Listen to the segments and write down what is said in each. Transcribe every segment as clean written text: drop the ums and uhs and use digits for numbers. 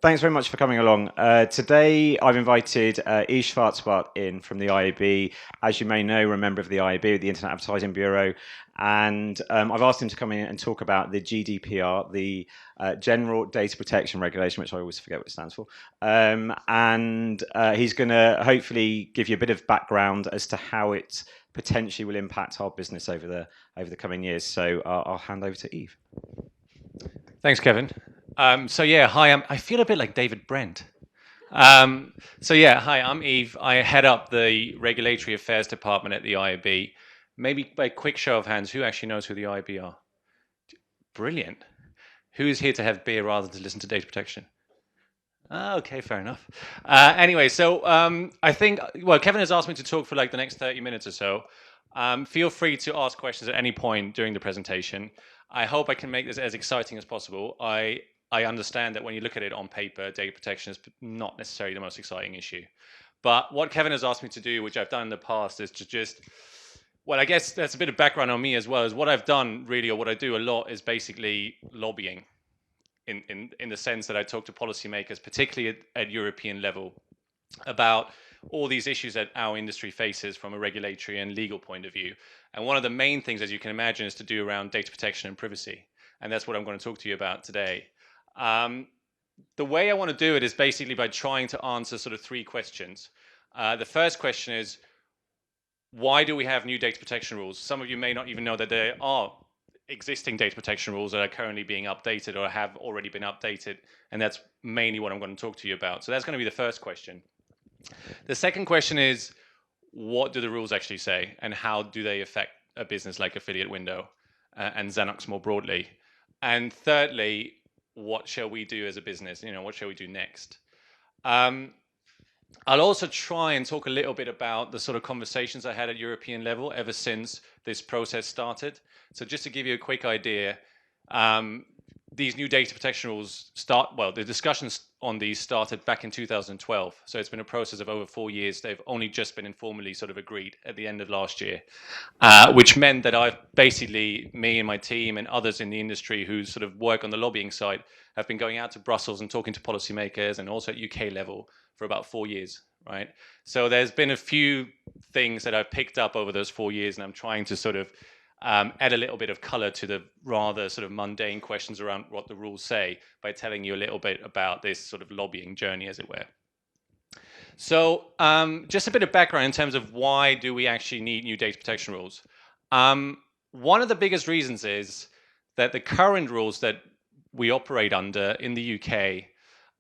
Thanks very much for coming along. Today, I've invited Yves Schwarzbart in from the IAB. As you may know, we're a member of the IAB, the Internet Advertising Bureau, and I've asked him to come in and talk about the GDPR, the General Data Protection Regulation, which I always forget what it stands for. And he's going to hopefully give you a bit of background as to how it potentially will impact our business over the coming years. So I'll hand over to Yves. Thanks, Kevin. Hi, I feel a bit like David Brent. Hi, I'm Yves. I head up the Regulatory Affairs Department at the IAB. Maybe by a quick show of hands, who actually knows who the IAB are? Brilliant. Who is here to have beer rather than to listen to data protection? Okay, fair enough. I think, Kevin has asked me to talk for like the next 30 minutes or so. Feel free to ask questions at any point during the presentation. I hope I can make this as exciting as possible. I understand that when you look at it on paper, data protection is not necessarily the most exciting issue. But what Kevin has asked me to do, which I've done in the past, is to I guess that's a bit of background on me as well, is what I've done really, or what I do a lot, is basically lobbying in the sense that I talk to policymakers, particularly at European level, about all these issues that our industry faces from a regulatory and legal point of view. And one of the main things, as you can imagine, is to do around data protection and privacy. And that's what I'm going to talk to you about today. The way I want to do it is basically by trying to answer sort of three questions. The first question is, why do we have new data protection rules? Some of you may not even know that there are existing data protection rules that are currently being updated or have already been updated, and that's mainly what I'm going to talk to you about. So that's going to be the first question. The second question is, what do the rules actually say, and how do they affect a business like Affiliate Window and Xanox more broadly? And thirdly, what shall we do as a business? What shall we do next? I'll also try and talk a little bit about the sort of conversations I had at European level ever since this process started. So just to give you a quick idea, these new data protection rules the discussions on these started back in 2012. So it's been a process of over 4 years. They've only just been informally sort of agreed at the end of last year, which meant that I've basically, me and my team and others in the industry who sort of work on the lobbying side, have been going out to Brussels and talking to policymakers and also at UK level for about 4 years, right? So there's been a few things that I've picked up over those 4 years, and I'm trying to sort of add a little bit of color to the rather sort of mundane questions around what the rules say by telling you a little bit about this sort of lobbying journey, as it were. So just a bit of background in terms of why do we actually need new data protection rules. One of the biggest reasons is that the current rules that we operate under in the UK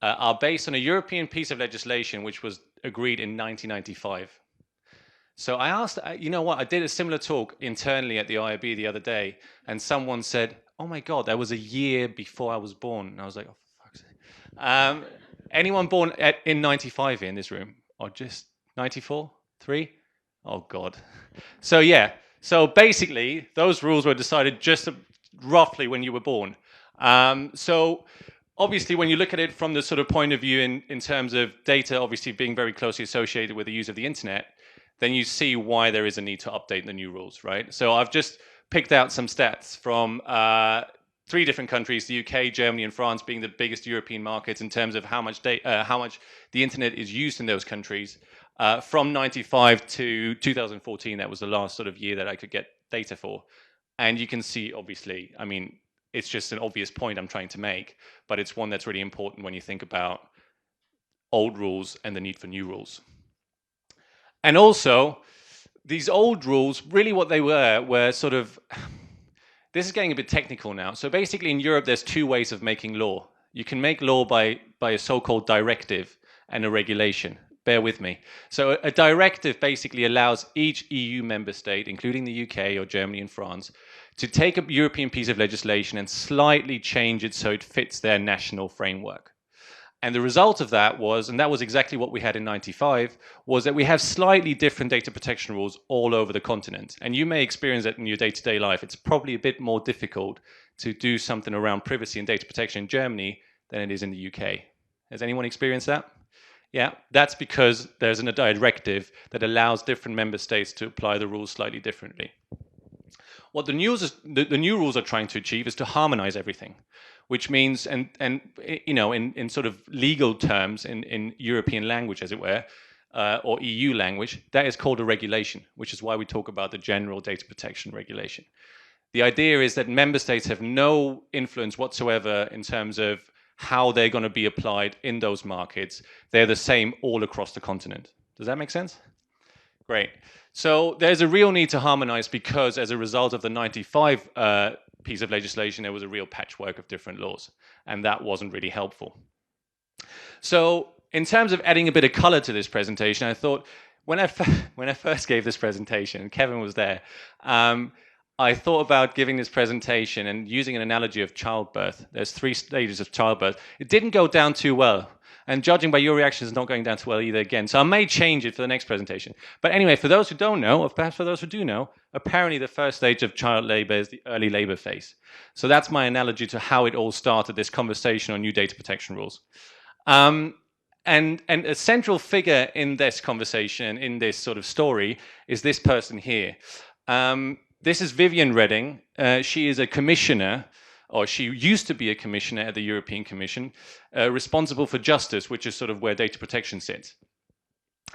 are based on a European piece of legislation which was agreed in 1995. So I asked, I did a similar talk internally at the IAB the other day, and someone said, oh my God, that was a year before I was born. And I was like, oh, for fuck's sake. Anyone born in 95 in this room? Or just 94? 3? Oh God. So basically, those rules were decided just roughly when you were born. So obviously, when you look at it from the sort of point of view in terms of data, obviously being very closely associated with the use of the internet, then you see why there is a need to update the new rules, right? So I've just picked out some stats from 3 different countries, the UK, Germany, and France being the biggest European markets in terms of how much the internet is used in those countries. From 95 to 2014, that was the last sort of year that I could get data for. And you can see, obviously, I mean, it's just an obvious point I'm trying to make, but it's one that's really important when you think about old rules and the need for new rules. And also, these old rules, really what they were sort of, this is getting a bit technical now. So basically in Europe, there's 2 ways of making law. You can make law by a so-called directive and a regulation. Bear with me. So a directive basically allows each EU member state, including the UK or Germany and France, to take a European piece of legislation and slightly change it so it fits their national framework. And the result of that was, and that was exactly what we had in 95, was that we have slightly different data protection rules all over the continent. And you may experience that in your day-to-day life. It's probably a bit more difficult to do something around privacy and data protection in Germany than it is in the UK. Has anyone experienced that? Yeah, that's because there's a directive that allows different member states to apply the rules slightly differently. what the new rules are trying to achieve is to harmonize everything, which means, and in sort of legal terms, in European language, as it were, or EU language, that is called a regulation, which is why we talk about the General Data Protection Regulation. The idea is that member states have no influence whatsoever in terms of how they're going to be applied in those markets. They're the same all across the continent. Does that make sense? Great. So there's a real need to harmonize because as a result of the 95 piece of legislation, there was a real patchwork of different laws, and that wasn't really helpful. So in terms of adding a bit of color to this presentation, I thought when I first gave this presentation, Kevin was there, I thought about giving this presentation and using an analogy of childbirth. There's 3 stages of childbirth. It didn't go down too well. And judging by your reaction, it's not going down too well either again. So I may change it for the next presentation. But anyway, for those who don't know, or perhaps for those who do know, apparently the first stage of child labor is the early labor phase. So that's my analogy to how it all started, this conversation on new data protection rules. And a central figure in this conversation, in this sort of story, is this person here. This is Viviane Reding. She is a commissioner, or she used to be a commissioner at the European Commission, responsible for justice, which is sort of where data protection sits.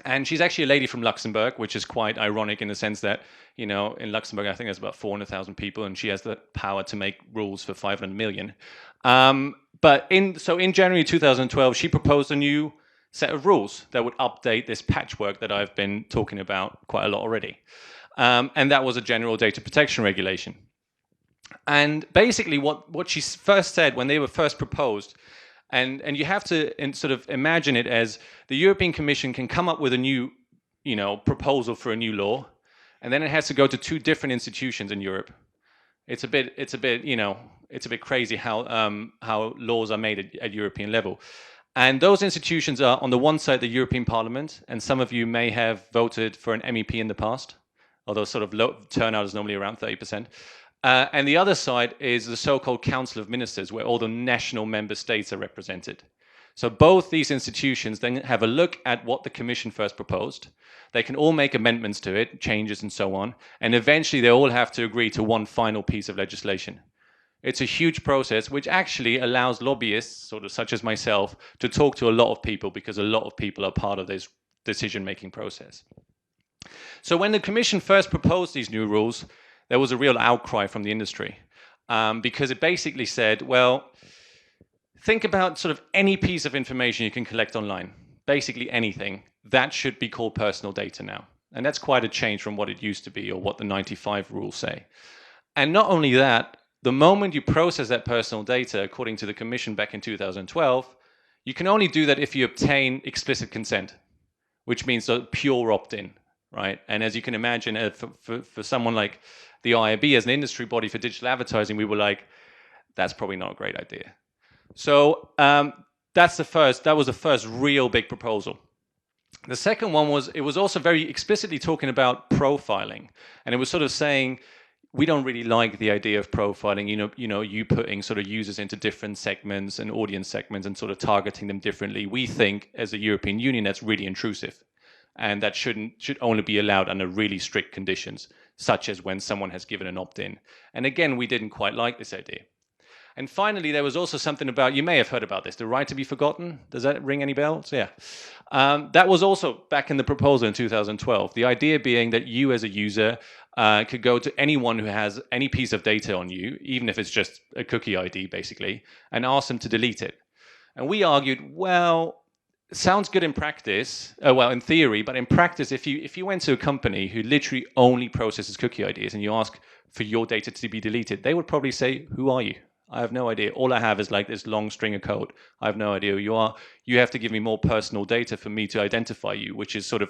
And she's actually a lady from Luxembourg, which is quite ironic in the sense that, in Luxembourg, I think there's about 400,000 people, and she has the power to make rules for 500 million. But in January 2012, she proposed a new set of rules that would update this patchwork that I've been talking about quite a lot already. And that was a general data protection regulation. And basically what she first said when they were first proposed, and you have to sort of imagine it as the European Commission can come up with a new, proposal for a new law, and then it has to go to 2 different institutions in Europe. It's a bit crazy how laws are made at European level. And those institutions are, on the one side, the European Parliament, and some of you may have voted for an MEP in the past, although sort of low turnout is normally around 30%. And the other side is the so-called Council of Ministers, where all the national member states are represented. So both these institutions then have a look at what the Commission first proposed. They can all make amendments to it, changes and so on, and eventually they all have to agree to one final piece of legislation. It's a huge process which actually allows lobbyists, sort of such as myself, to talk to a lot of people because a lot of people are part of this decision-making process. So when the Commission first proposed these new rules, there was a real outcry from the industry because it basically said, well, think about sort of any piece of information you can collect online, basically anything, that should be called personal data now. And that's quite a change from what it used to be or what the 95 rules say. And not only that, the moment you process that personal data, according to the Commission back in 2012, you can only do that if you obtain explicit consent, which means a pure opt-in, right? And as you can imagine, for someone like the IAB as an industry body for digital advertising, we were like, that's probably not a great idea. So that was the first real big proposal. The second one was, it was also very explicitly talking about profiling. And it was sort of saying, we don't really like the idea of profiling, you putting sort of users into different segments and audience segments and sort of targeting them differently. We think as a European Union that's really intrusive. And that should only be allowed under really strict conditions, such as when someone has given an opt-in. And again, we didn't quite like this idea. And finally, there was also something about, you may have heard about this, the right to be forgotten. Does that ring any bells? Yeah. That was also back in the proposal in 2012. The idea being that you as a user could go to anyone who has any piece of data on you, even if it's just a cookie ID, basically, and ask them to delete it. And we argued, well, it sounds good in practice, in theory, but in practice, if you went to a company who literally only processes cookie IDs and you ask for your data to be deleted, they would probably say, who are you? I have no idea. All I have is like this long string of code. I have no idea who you are. You have to give me more personal data for me to identify you, which is sort of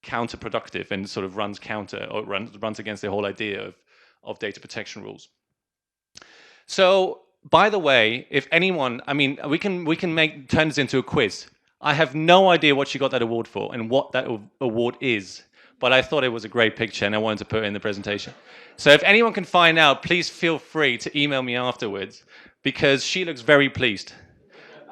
counterproductive and sort of runs against the whole idea of data protection rules. So, by the way, if anyone, we can turn this into a quiz. I have no idea what she got that award for and what that award is, but I thought it was a great picture and I wanted to put it in the presentation. So if anyone can find out, please feel free to email me afterwards because she looks very pleased.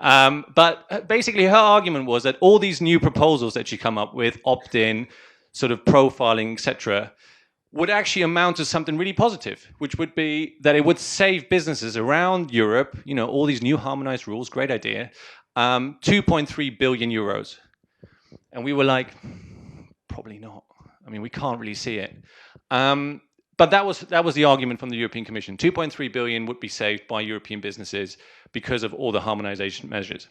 But basically her argument was that all these new proposals that she come up with, opt-in, sort of profiling, etc., would actually amount to something really positive, which would be that it would save businesses around Europe, all these new harmonized rules, great idea, 2.3 billion euros. And we were like, probably not. I mean, we can't really see it. But that was the argument from the European Commission. 2.3 billion would be saved by European businesses because of all the harmonization measures.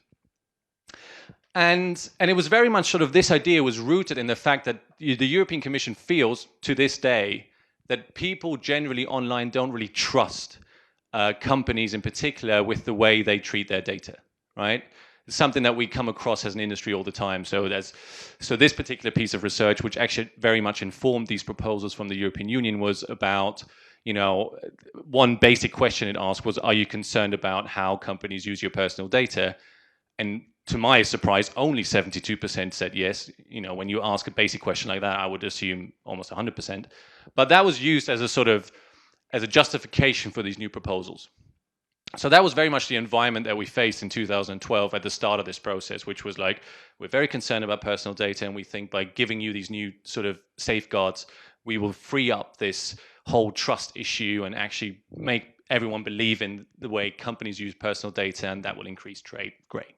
And it was very much sort of, this idea was rooted in the fact that the European Commission feels to this day that people generally online don't really trust companies in particular with the way they treat their data, right? It's something that we come across as an industry all the time. So this particular piece of research, which actually very much informed these proposals from the European Union, was about, one basic question it asked was, are you concerned about how companies use your personal data? And to my surprise, only 72% said yes. When you ask a basic question like that, I would assume almost 100%. But that was used as a justification for these new proposals. So that was very much the environment that we faced in 2012 at the start of this process, which was like, we're very concerned about personal data, and we think by giving you these new sort of safeguards, we will free up this whole trust issue and actually make everyone believe in the way companies use personal data, and that will increase trade. Great.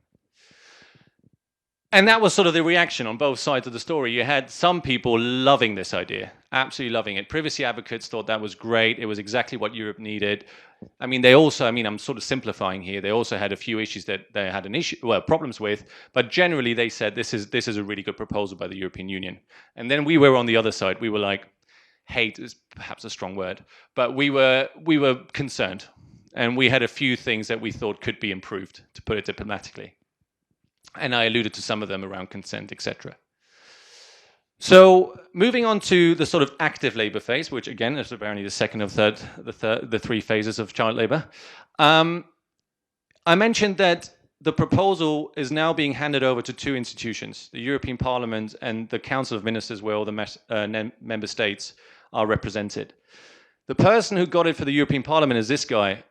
And that was sort of the reaction on both sides of the story. You had some people loving this idea, absolutely loving it. Privacy advocates thought that was great. It was exactly what Europe needed. I mean, I'm sort of simplifying here. They also had a few issues that they had problems with, but generally they said this is a really good proposal by the European Union. And then we were on the other side. We were like, hate is perhaps a strong word, but we were concerned, and we had a few things that we thought could be improved, to put it diplomatically. And I alluded to some of them around consent, etc. So moving on to the sort of active labor phase, which again is apparently the second or third, the three phases of child labor. I mentioned that the proposal is now being handed over to two institutions, the European Parliament and the Council of Ministers, where all the member states are represented. The person who got it for the European Parliament is this guy.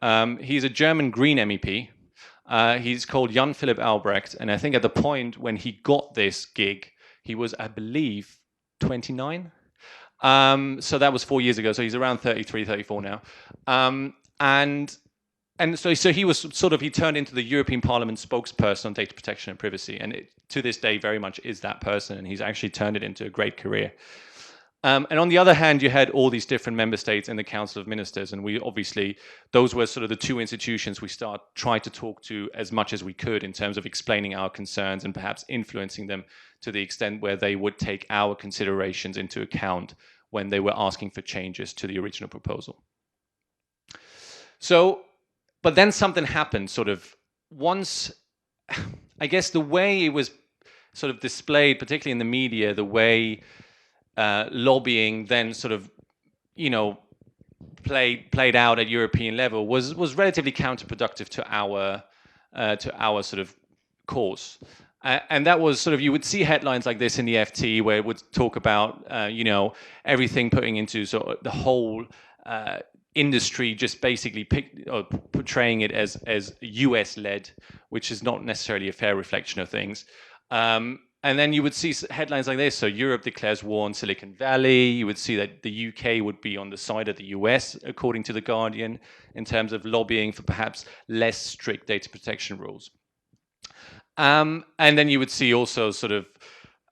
He's a German Green MEP. He's called Jan Philipp Albrecht, and I think at the point when he got this gig, he was, I believe, 29. So that was 4 years ago. So he's around 33, 34 now. And so he was he turned into the European Parliament spokesperson on data protection and privacy. And to this day, very much is that person. And he's actually turned it into a great career. And on the other hand, you had all these different member states in the Council of Ministers, and those were sort of the two institutions we tried to talk to as much as we could in terms of explaining our concerns and perhaps influencing them to the extent where they would take our considerations into account when they were asking for changes to the original proposal. But then something happened sort of once, I guess the way it was sort of displayed, particularly in the media, the way lobbying then sort of, played out at European level was relatively counterproductive to our sort of cause. And that was sort of, you would see headlines like this in the FT where it would talk about, everything putting into sort of the whole industry just basically portraying it as US-led, which is not necessarily a fair reflection of things. And then you would see headlines like this. So Europe declares war on Silicon Valley. You would see that the UK would be on the side of the US, according to The Guardian, in terms of lobbying for perhaps less strict data protection rules. And then you would see also sort of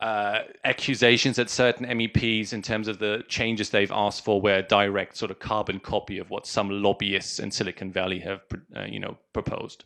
accusations at certain MEPs in terms of the changes they've asked for were a direct sort of carbon copy of what some lobbyists in Silicon Valley have, proposed.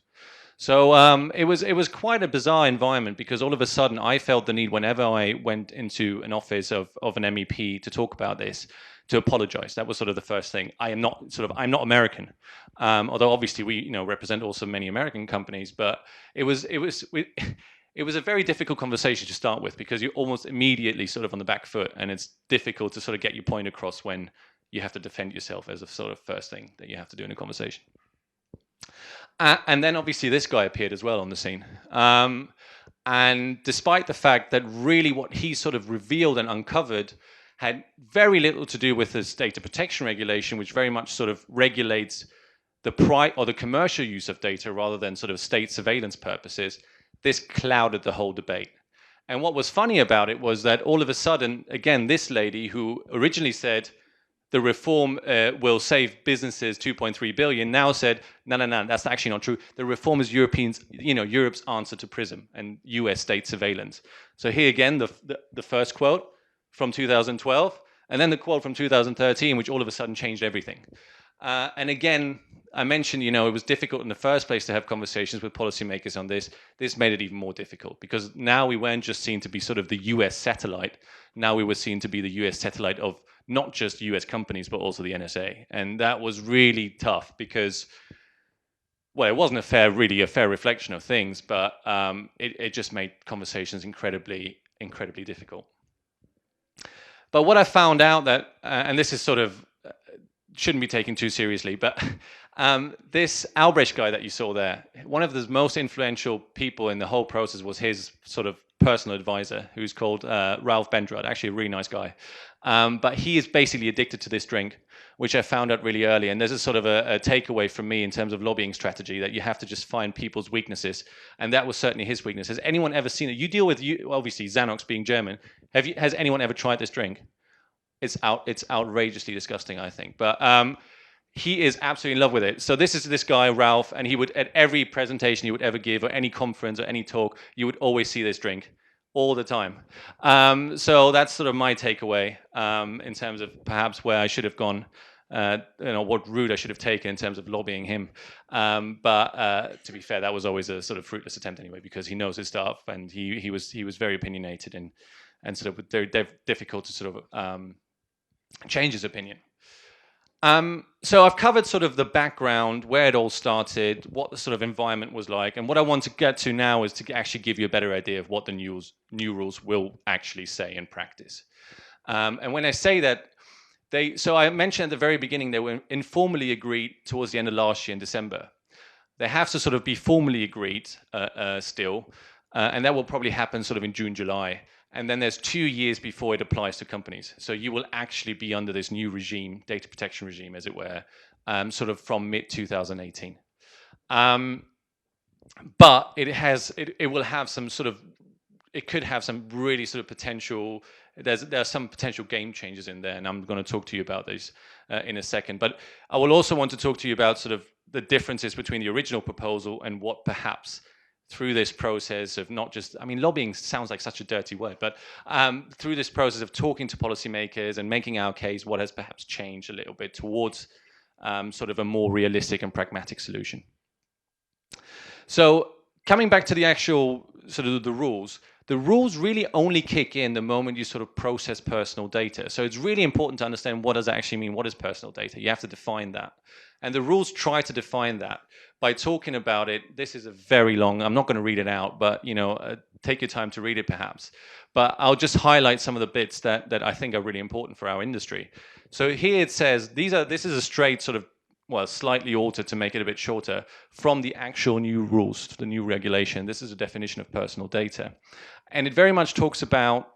So it was quite a bizarre environment, because all of a sudden I felt the need, whenever I went into an office of an MEP to talk about this, to apologize. That was sort of the first thing. I'm not American, although obviously we represent also many American companies. But it was a very difficult conversation to start with, because you're almost immediately sort of on the back foot, and it's difficult to sort of get your point across when you have to defend yourself as a sort of first thing that you have to do in a conversation. And then obviously this guy appeared as well on the scene. And despite the fact that really what he sort of revealed and uncovered had very little to do with this data protection regulation, which very much sort of regulates the commercial use of data rather than sort of state surveillance purposes, this clouded the whole debate. And what was funny about it was that all of a sudden, again, this lady who originally said, the reform will save businesses 2.3 billion, now said, no, that's actually not true. The reform is Europe's answer to PRISM and US state surveillance. So here again, the first quote from 2012, and then the quote from 2013, which all of a sudden changed everything. And again, I mentioned, it was difficult in the first place to have conversations with policymakers on this. This made it even more difficult because now we weren't just seen to be sort of the US satellite. Now we were seen to be the US satellite of not just US companies, but also the NSA. And that was really tough because, well, it wasn't really a fair reflection of things, but it just made conversations incredibly, incredibly difficult. But what I found out that, and this is sort of, shouldn't be taken too seriously, but this Albrecht guy that you saw there, one of the most influential people in the whole process was his sort of personal advisor, who's called Ralph Bendrad, actually a really nice guy. But he is basically addicted to this drink, which I found out really early. And there's a sort of a takeaway from me in terms of lobbying strategy, that you have to just find people's weaknesses. And that was certainly his weakness. Has anyone ever seen it? You deal with, obviously, Xanox being German. Has anyone ever tried this drink? It's outrageously disgusting, I think. But he is absolutely in love with it. So this is this guy, Ralph, and he would, at every presentation he would ever give, or any conference or any talk, you would always see this drink all the time. So that's sort of my takeaway in terms of perhaps where I should have gone, what route I should have taken in terms of lobbying him. But to be fair, that was always a sort of fruitless attempt anyway, because he knows his stuff and he was very opinionated and sort of very difficult to sort of change his opinion. So I've covered sort of the background, where it all started, what the sort of environment was like, and what I want to get to now is to actually give you a better idea of what the new rules will actually say in practice. And when I say that, so I mentioned at the very beginning they were informally agreed towards the end of last year in December. They have to sort of be formally agreed still, and that will probably happen sort of in June, July. And then there's 2 years before it applies to companies. So you will actually be under this new regime, data protection regime, as it were, sort of from mid-2018. But it will have some sort of, it could have some really sort of potential, there are some potential game changers in there, and I'm going to talk to you about these in a second. But I will also want to talk to you about sort of the differences between the original proposal and what perhaps through this process of not just, I mean, lobbying sounds like such a dirty word, but through this process of talking to policymakers and making our case, what has perhaps changed a little bit towards sort of a more realistic and pragmatic solution. So coming back to the actual sort of the rules really only kick in the moment you sort of process personal data. So it's really important to understand, what does that actually mean? What is personal data? You have to define that. And the rules try to define that by talking about it. This is a very long, I'm not going to read it out, but take your time to read it perhaps. But I'll just highlight some of the bits that I think are really important for our industry. So here it says, this is a straight sort of, well, slightly altered to make it a bit shorter from the actual new rules, the new regulation. This is a definition of personal data. And it very much talks about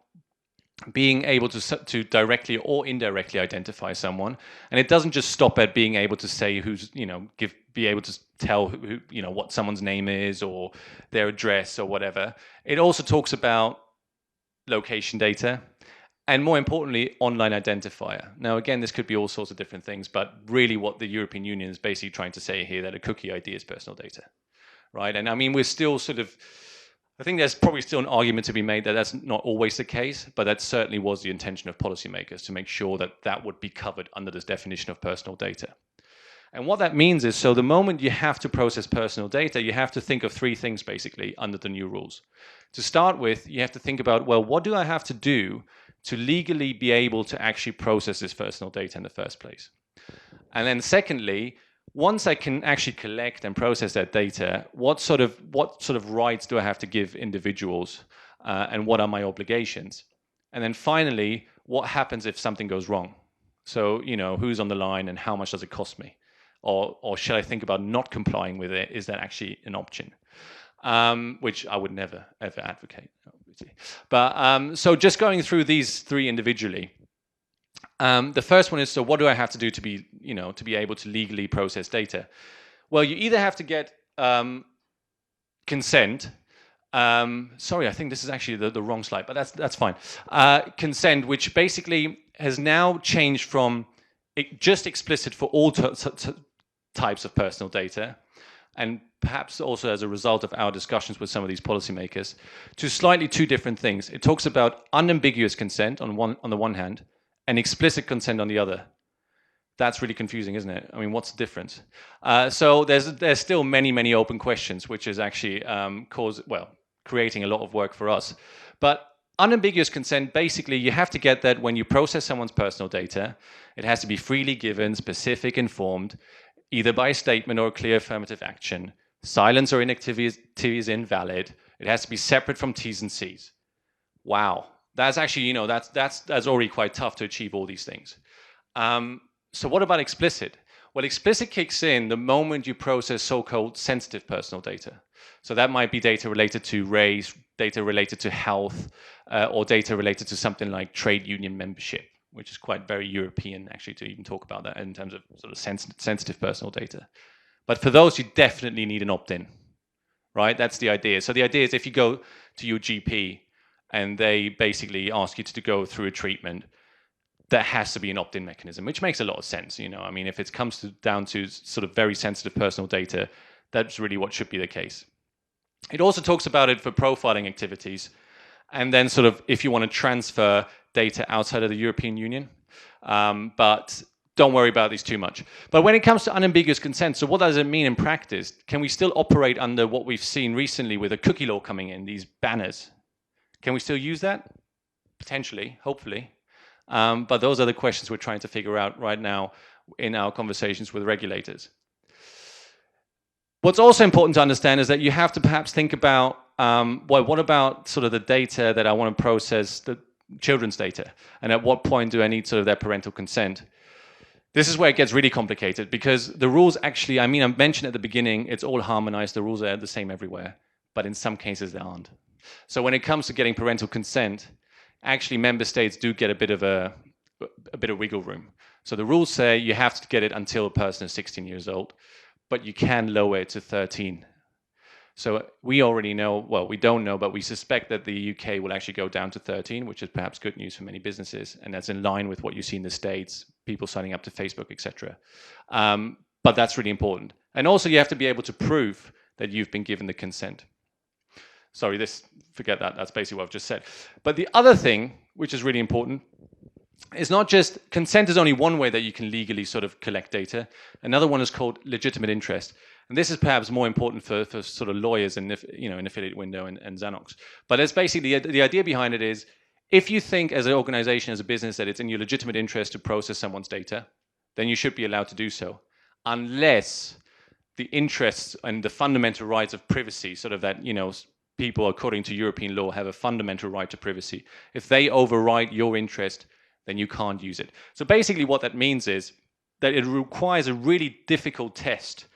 being able to directly or indirectly identify someone. And it doesn't just stop at being able to say who's, be able to tell who, what someone's name is or their address or whatever. It also talks about location data, and more importantly, online identifier. Now, again, this could be all sorts of different things, but really what the European Union is basically trying to say here, that a cookie ID is personal data, right? And I mean, we're still sort of, I think there's probably still an argument to be made that that's not always the case, but that certainly was the intention of policymakers, to make sure that that would be covered under this definition of personal data. And what that means is, so the moment you have to process personal data, you have to think of three things basically under the new rules. To start with, you have to think about, well, what do I have to do to legally be able to actually process this personal data in the first place? And then secondly, once I can actually collect and process that data, what sort of rights do I have to give individuals, and what are my obligations? And then finally, what happens if something goes wrong? So, who's on the line and how much does it cost me? Or should I think about not complying with it? Is that actually an option? Which I would never, ever advocate. But so just going through these three individually. The first one is, so what do I have to do to be able to legally process data? Well, you either have to get consent. Sorry, I think this is actually the wrong slide, but that's fine. Consent, which basically has now changed from just explicit for all types of personal data, and perhaps also as a result of our discussions with some of these policymakers, to slightly two different things. It talks about unambiguous consent on the one hand, and explicit consent on the other. That's really confusing, isn't it? I mean, what's the difference? So there's still many open questions, which is actually creating a lot of work for us. But unambiguous consent, basically, you have to get that when you process someone's personal data, it has to be freely given, specific, informed, either by a statement or a clear affirmative action. Silence or inactivity is invalid. It has to be separate from T's and C's. Wow, that's actually, that's already quite tough to achieve all these things. So what about explicit? Well, explicit kicks in the moment you process so-called sensitive personal data. So that might be data related to race, data related to health, or data related to something like trade union membership, which is quite very European, actually, to even talk about that in terms of sort of sensitive personal data. But for those, you definitely need an opt-in, right? That's the idea. So the idea is if you go to your GP and they basically ask you to go through a treatment, there has to be an opt-in mechanism, which makes a lot of sense. I mean, if it comes down to sort of very sensitive personal data, that's really what should be the case. It also talks about it for profiling activities, and then sort of if you want to transfer data outside of the European Union, but don't worry about these too much. But when it comes to unambiguous consent, so what does it mean in practice? Can we still operate under what we've seen recently with a cookie law coming in, these banners? Can we still use that? Potentially, hopefully. But those are the questions we're trying to figure out right now in our conversations with regulators. What's also important to understand is that you have to perhaps think about, what about sort of the data that I want to process, the children's data, and at what point do I need sort of their parental consent? This is where it gets really complicated, because the rules actually, I mean, I mentioned at the beginning, it's all harmonized, the rules are the same everywhere, but in some cases they aren't. So when it comes to getting parental consent, actually member states do get a bit of wiggle room. So the rules say you have to get it until a person is 16 years old, but you can lower it to 13. So we already know, well, we don't know, but we suspect that the UK will actually go down to 13, which is perhaps good news for many businesses, and that's in line with what you see in the States, people signing up to Facebook, etc. But that's really important. And also you have to be able to prove that you've been given the consent. Sorry, forget that. That's basically what I've just said. But the other thing, which is really important, is not just consent is only one way that you can legally sort of collect data. Another one is called legitimate interest. And this is perhaps more important for sort of lawyers in Affiliate Window and Xanox. But it's basically the idea behind it is, if you think as an organization, as a business, that it's in your legitimate interest to process someone's data, then you should be allowed to do so, unless the interests and the fundamental rights of privacy, sort of that, people, according to European law, have a fundamental right to privacy. If they override your interest, then you can't use it. So basically what that means is that it requires a really difficult test,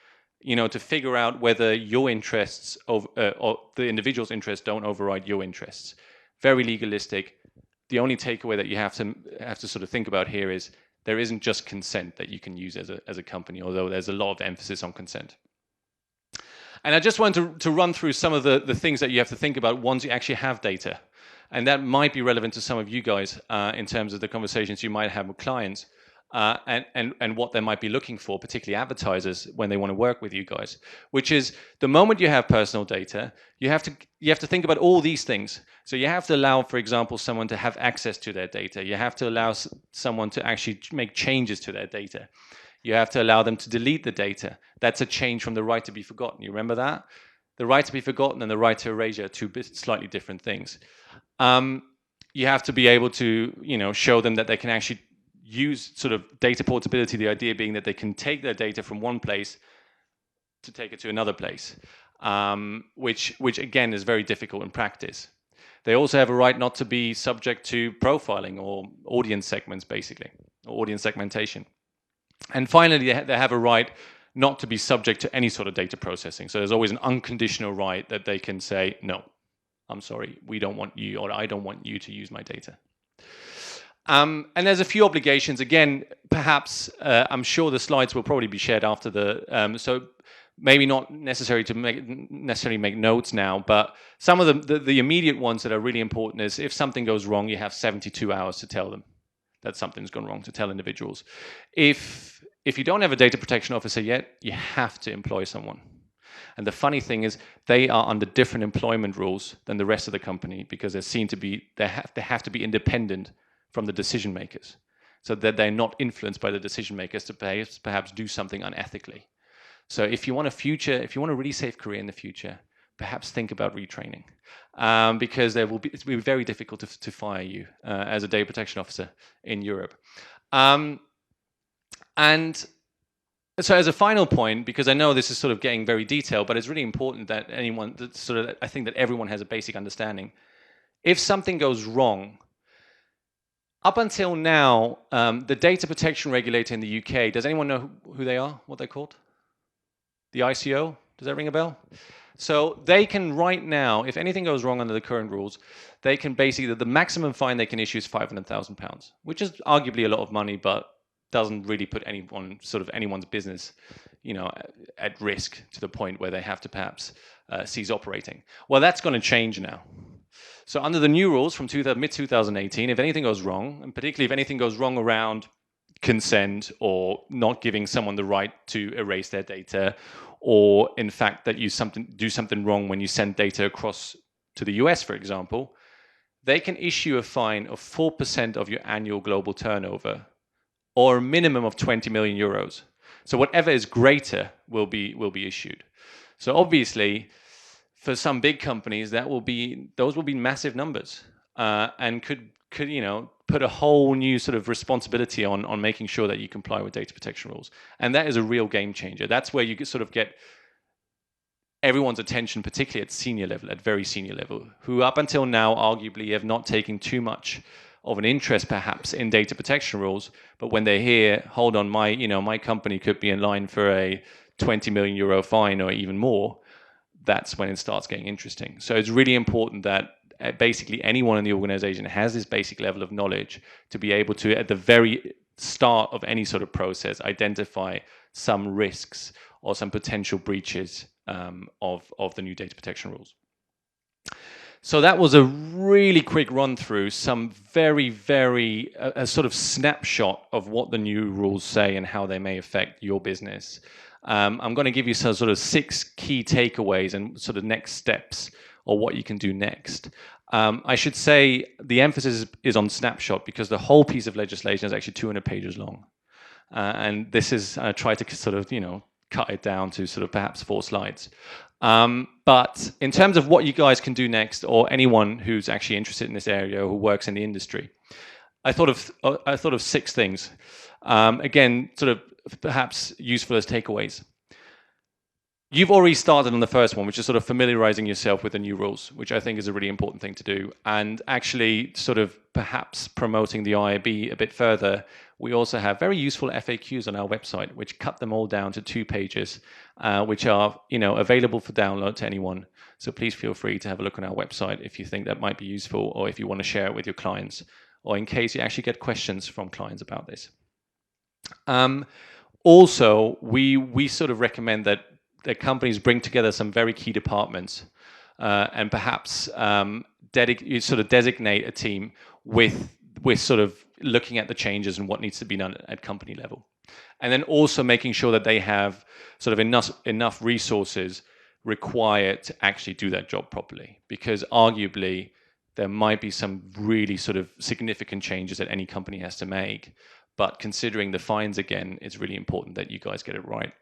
to figure out whether your interests or the individual's interests don't override your interests. Very legalistic. The only takeaway that you have to sort of think about here is there isn't just consent that you can use as a company, although there's a lot of emphasis on consent. And I just want to run through some of the things that you have to think about once you actually have data. And that might be relevant to some of you guys in terms of the conversations you might have with clients and what they might be looking for, particularly advertisers, when they want to work with you guys. Which is, the moment you have personal data, you have to think about all these things. So you have to allow, for example, someone to have access to their data. You have to allow someone to actually make changes to their data. You have to allow them to delete the data. That's a change from the right to be forgotten. You remember that? The right to be forgotten and the right to erasure are two slightly different things. You have to be able to, show them that they can actually use sort of data portability, the idea being that they can take their data from one place to take it to another place, which again is very difficult in practice. They also have a right not to be subject to profiling or audience segments, basically, or audience segmentation. And finally, they have a right not to be subject to any sort of data processing. So there's always an unconditional right that they can say, no, I'm sorry, we don't want you, or I don't want you to use my data. And there's a few obligations. Again, perhaps, I'm sure the slides will probably be shared after so maybe not necessary to necessarily make notes now, but some of the immediate ones that are really important is if something goes wrong, you have 72 hours to tell them. that something's gone wrong, to tell individuals. If you don't have a data protection officer yet, you have to employ someone. And the funny thing is, they are under different employment rules than the rest of the company, because they have to be independent from the decision makers, so that they're not influenced by the decision makers to perhaps do something unethically. So if you want a really safe career in the future, perhaps think about retraining, because it will be very difficult to fire you as a data protection officer in Europe. And so as a final point, because I know this is sort of getting very detailed, but it's really important that I think that everyone has a basic understanding. If something goes wrong, up until now, the data protection regulator in the UK, does anyone know who they are, what they're called? The ICO, does that ring a bell? So they can right now, if anything goes wrong under the current rules, they can basically, the maximum fine they can issue is £500,000, which is arguably a lot of money, but doesn't really put anyone's business, at risk to the point where they have to perhaps cease operating. Well, that's going to change now. So under the new rules from mid-2018, if anything goes wrong, and particularly if anything goes wrong around consent or not giving someone the right to erase their data, or in fact that you do something wrong when you send data across to the US, for example, they can issue a fine of 4% of your annual global turnover, or a minimum of 20 million euros. So whatever is greater will be issued. So obviously, for some big companies, those will be massive numbers, and could put a whole new sort of responsibility on making sure that you comply with data protection rules. And that is a real game changer. That's where you sort of get everyone's attention, particularly at very senior level, who up until now arguably have not taken too much of an interest perhaps in data protection rules, but when they hear, hold on, my company could be in line for a 20 million euro fine or even more, that's when it starts getting interesting. So it's really important that basically anyone in the organization has this basic level of knowledge to be able to, at the very start of any sort of process, identify some risks or some potential breaches of the new data protection rules. So that was a really quick run through some a sort of snapshot of what the new rules say and how they may affect your business. I'm going to give you some sort of 6 key takeaways and sort of next steps or what you can do next. I should say the emphasis is on snapshot, because the whole piece of legislation is actually 200 pages long. And this is, I try to sort of, cut it down to sort of perhaps 4 slides. But in terms of what you guys can do next, or anyone who's actually interested in this area or who works in the industry, I thought of 6 things. Again, sort of perhaps useful as takeaways. You've already started on the first one, which is sort of familiarizing yourself with the new rules, which I think is a really important thing to do. And actually sort of perhaps promoting the IAB a bit further, we also have very useful FAQs on our website, which cut them all down to 2 pages, which are available for download to anyone. So please feel free to have a look on our website if you think that might be useful, or if you want to share it with your clients, or in case you actually get questions from clients about this. Also, we sort of recommend that companies bring together some very key departments, and perhaps designate a team with sort of looking at the changes and what needs to be done at company level. And then also making sure that they have sort of enough resources required to actually do that job properly, because arguably there might be some really sort of significant changes that any company has to make. But considering the fines again, it's really important that you guys get it right.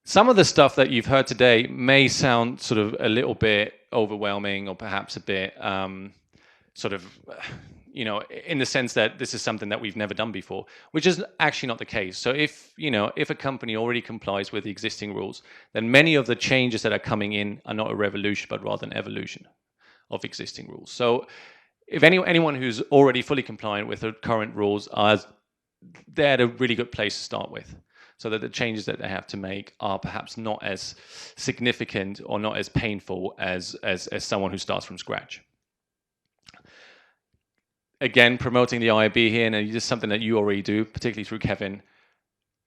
Some of the stuff that you've heard today may sound sort of a little bit overwhelming, or perhaps a bit in the sense that this is something that we've never done before, which is actually not the case. So if a company already complies with the existing rules, then many of the changes that are coming in are not a revolution, but rather an evolution of existing rules. So if anyone who's already fully compliant with the current rules, they're at a really good place to start with, so that the changes that they have to make are perhaps not as significant or not as painful as someone who starts from scratch. Again, promoting the IAB here, and it's just something that you already do, particularly through Kevin.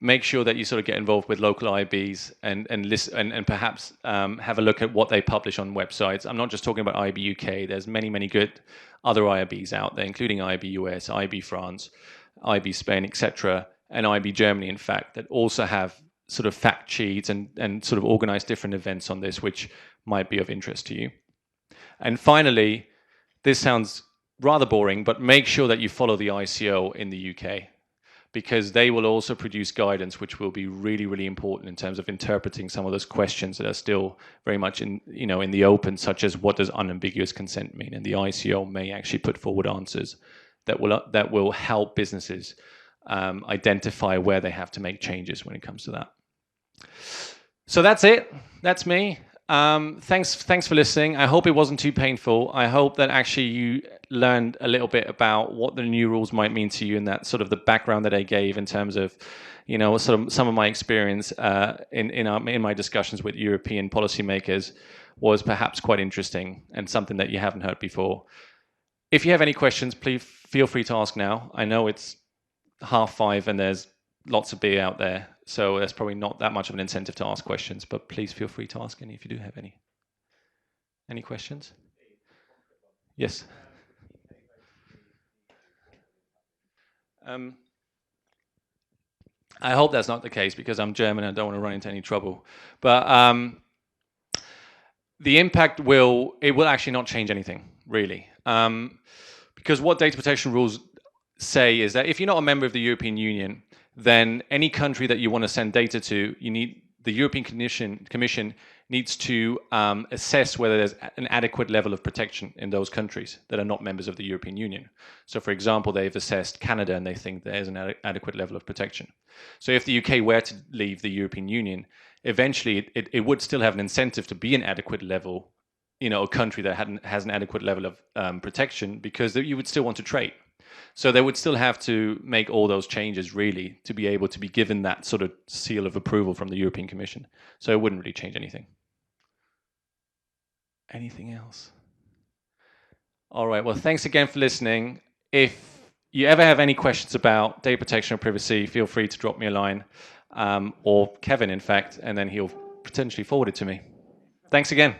make sure that you sort of get involved with local IBs and listen and perhaps have a look at what they publish on websites. I'm not just talking about IB UK. There's many good other IBs out there, including IB US, IB France, IB Spain, etc., and IB Germany, in fact, that also have sort of fact sheets and sort of organize different events on this, which might be of interest to you. And finally, this sounds rather boring, but make sure that you follow the ICO in the UK, because they will also produce guidance which will be really important in terms of interpreting some of those questions that are still very much in the open, such as what does unambiguous consent mean? And the ICO may actually put forward answers that will help businesses identify where they have to make changes when it comes to that. So that's it. That's me. Thanks for listening. I hope it wasn't too painful. I hope that actually you learned a little bit about what the new rules might mean to you, and that sort of the background that I gave in terms of, sort of some of my experience in my discussions with European policymakers was perhaps quite interesting and something that you haven't heard before. If you have any questions, please feel free to ask now. I know it's 5:30 and there's lots of beer out there, so there's probably not that much of an incentive to ask questions, but please feel free to ask any if you do have any. Any questions? Yes. I hope that's not the case, because I'm German and I don't want to run into any trouble. But the impact will actually not change anything, really. Because what data protection rules say is that if you're not a member of the European Union, then any country that you want to send data to, the European Commission needs to assess whether there's an adequate level of protection in those countries that are not members of the European Union. So, for example, they've assessed Canada and they think there's an adequate level of protection. So if the UK were to leave the European Union, eventually it would still have an incentive to be an adequate level, a country that has an adequate level of protection, because you would still want to trade. So they would still have to make all those changes, really, to be able to be given that sort of seal of approval from the European Commission. So it wouldn't really change anything. Anything else? All right, well, thanks again for listening. If you ever have any questions about data protection or privacy, feel free to drop me a line, or Kevin, in fact, and then he'll potentially forward it to me. Thanks again.